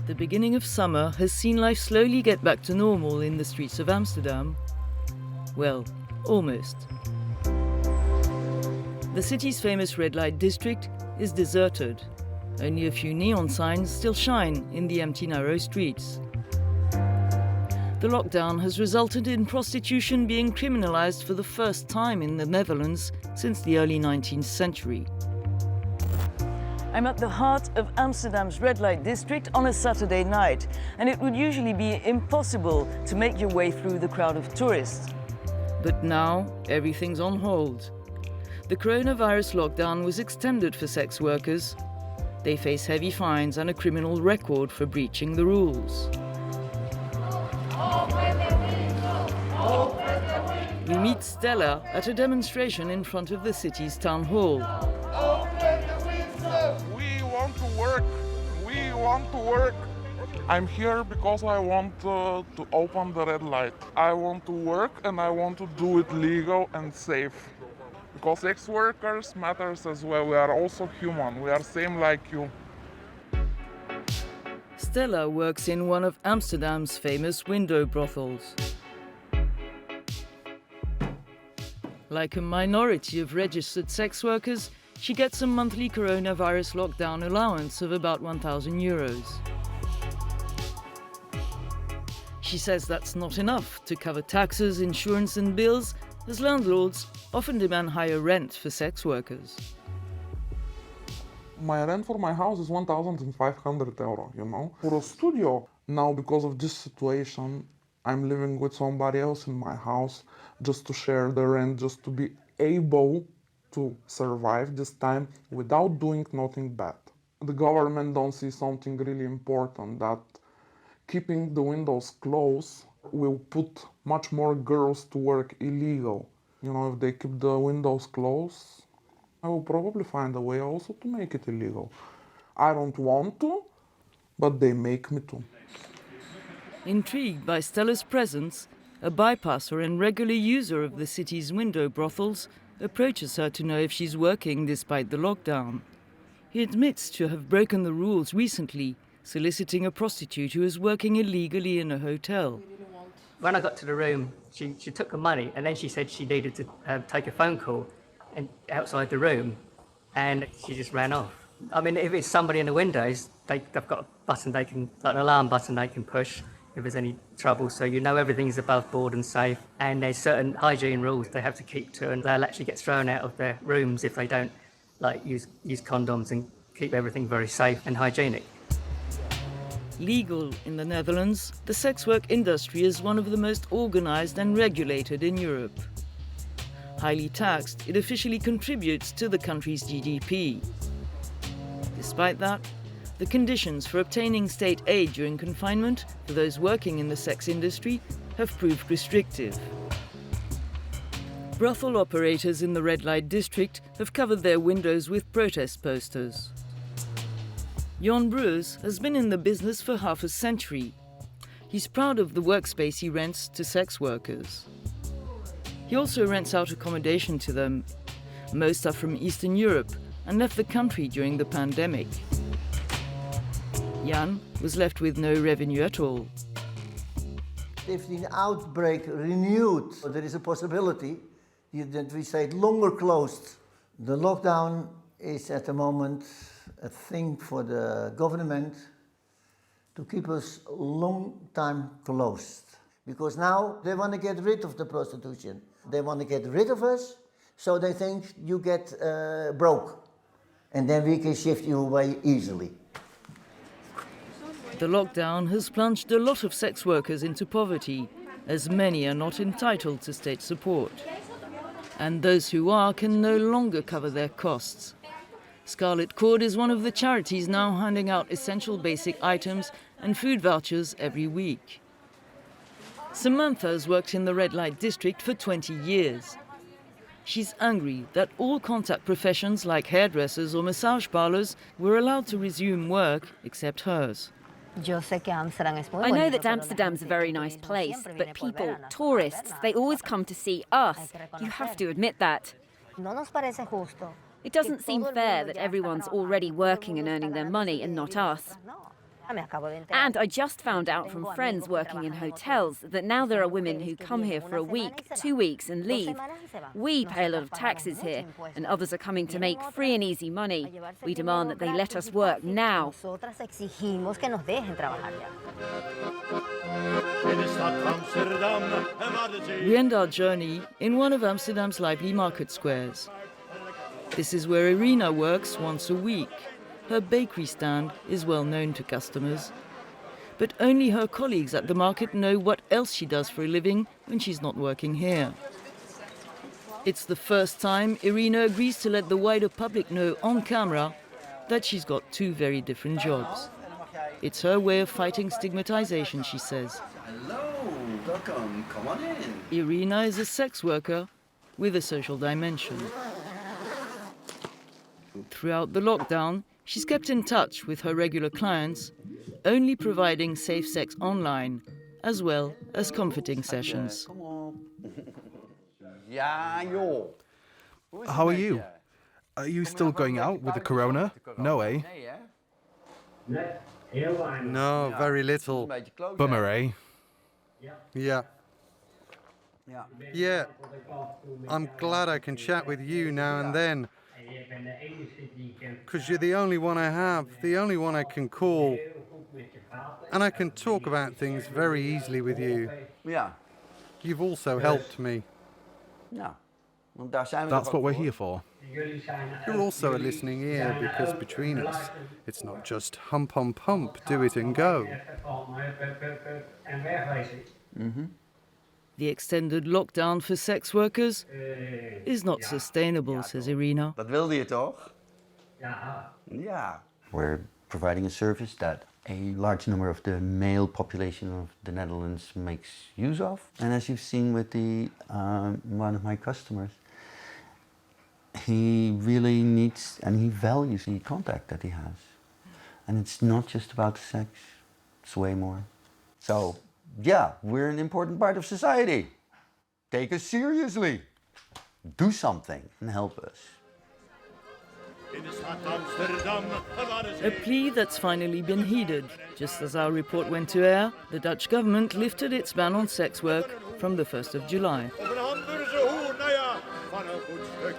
The beginning of summer has seen life slowly get back to normal in the streets of Amsterdam. Well, almost. The city's famous red light district is deserted. Only a few neon signs still shine in the empty, narrow streets. The lockdown has resulted in prostitution being criminalized for the first time in the Netherlands since the early 19th century. I'm at the heart of Amsterdam's red light district on a Saturday night, and it would usually be impossible to make your way through the crowd of tourists. But now, everything's on hold. The coronavirus lockdown was extended for sex workers. They face heavy fines and a criminal record for breaching the rules. We meet Stella at a demonstration in front of the city's town hall. We want to work. I'm here because I want to open the red light. I want to work and I want to do it legal and safe. Because sex workers matters as well. We are also human. We are same like you. Stella works in one of Amsterdam's famous window brothels. Like a minority of registered sex workers, she gets a monthly coronavirus lockdown allowance of about €1,000. She says that's not enough to cover taxes, insurance and bills, as landlords often demand higher rent for sex workers. My rent for my house is €1,500, you know. For a studio, now because of this situation, I'm living with somebody else in my house just to share the rent, just to be able to survive this time without doing nothing bad. The government don't see something really important, that keeping the windows closed will put much more girls to work illegal. You know, if they keep the windows closed, I will probably find a way also to make it illegal. I don't want to, but they make me to. Intrigued by Stella's presence, a bypasser and regular user of the city's window brothels approaches her to know if she's working despite the lockdown. He admits to have broken the rules recently, soliciting a prostitute who is working illegally in a hotel. When I got to the room, she took the money and then she said she needed to take a phone call and outside the room, and she just ran off. I mean, if it's somebody in the windows, they've got a button they can, like an alarm button they can push if there's any trouble, so you know everything's above board and safe, and there's certain hygiene rules they have to keep to, and they'll actually get thrown out of their rooms if they don't use condoms and keep everything very safe and hygienic. Legal in the Netherlands, the sex work industry is one of the most organized and regulated in Europe. Highly taxed, it officially contributes to the country's GDP. Despite that, the conditions for obtaining state aid during confinement for those working in the sex industry have proved restrictive. Brothel operators in the red light district have covered their windows with protest posters. Jan Bruus has been in the business for half a century. He's proud of the workspace he rents to sex workers. He also rents out accommodation to them. Most are from Eastern Europe and left the country during the pandemic. Jan was left with no revenue at all. If the outbreak renewed, there is a possibility that we say longer closed. The lockdown is at the moment a thing for the government to keep us a long time closed. Because now they want to get rid of the prostitution. They want to get rid of us, so they think you get broke. And then we can shift you away easily. The lockdown has plunged a lot of sex workers into poverty, as many are not entitled to state support. And those who are can no longer cover their costs. Scarlet Cord is one of the charities now handing out essential basic items and food vouchers every week. Samantha has worked in the red light district for 20 years. She's angry that all contact professions like hairdressers or massage parlors were allowed to resume work except hers. I know that Amsterdam's a very nice place, but people, tourists, they always come to see us. You have to admit that. It doesn't seem fair that everyone's already working and earning their money and not us. And I just found out from friends working in hotels that now there are women who come here for a week, 2 weeks and leave. We pay a lot of taxes here, and others are coming to make free and easy money. We demand that they let us work now. We end our journey in one of Amsterdam's lively market squares. This is where Irina works once a week. Her bakery stand is well known to customers. But only her colleagues at the market know what else she does for a living when she's not working here. It's the first time Irina agrees to let the wider public know on camera that she's got two very different jobs. It's her way of fighting stigmatization, she says. Hello, welcome, come on in. Irina is a sex worker with a social dimension. Throughout the lockdown, she's kept in touch with her regular clients, only providing safe sex online, as well as comforting sessions. How are you? Are you still going out with the corona? No, eh? No, very little. Bummer, eh? Yeah. Yeah. I'm glad I can chat with you now and then. Because you're the only one I have, the only one I can call. And I can talk about things very easily with you. Yeah. You've also helped me. Ja. Want daar zijn we That's toch what ook we're voor? here for. You're also a listening ear because between us, it's not just hump, hump, hump, do it and go. The extended lockdown for sex workers is not sustainable, says Irina. Dat wilde je toch? Ja. We're providing a service that a large number of the male population of the Netherlands makes use of. And as you've seen with the one of my customers, he really needs and he values the contact that he has. And it's not just about sex, it's way more. So, yeah, we're an important part of society. Take us seriously. Do something and help us. A plea that's finally been heeded. Just as our report went to air, the Dutch government lifted its ban on sex work from the 1st of July. Op een hamburgerse hoer, nou ja, van een goed stuk.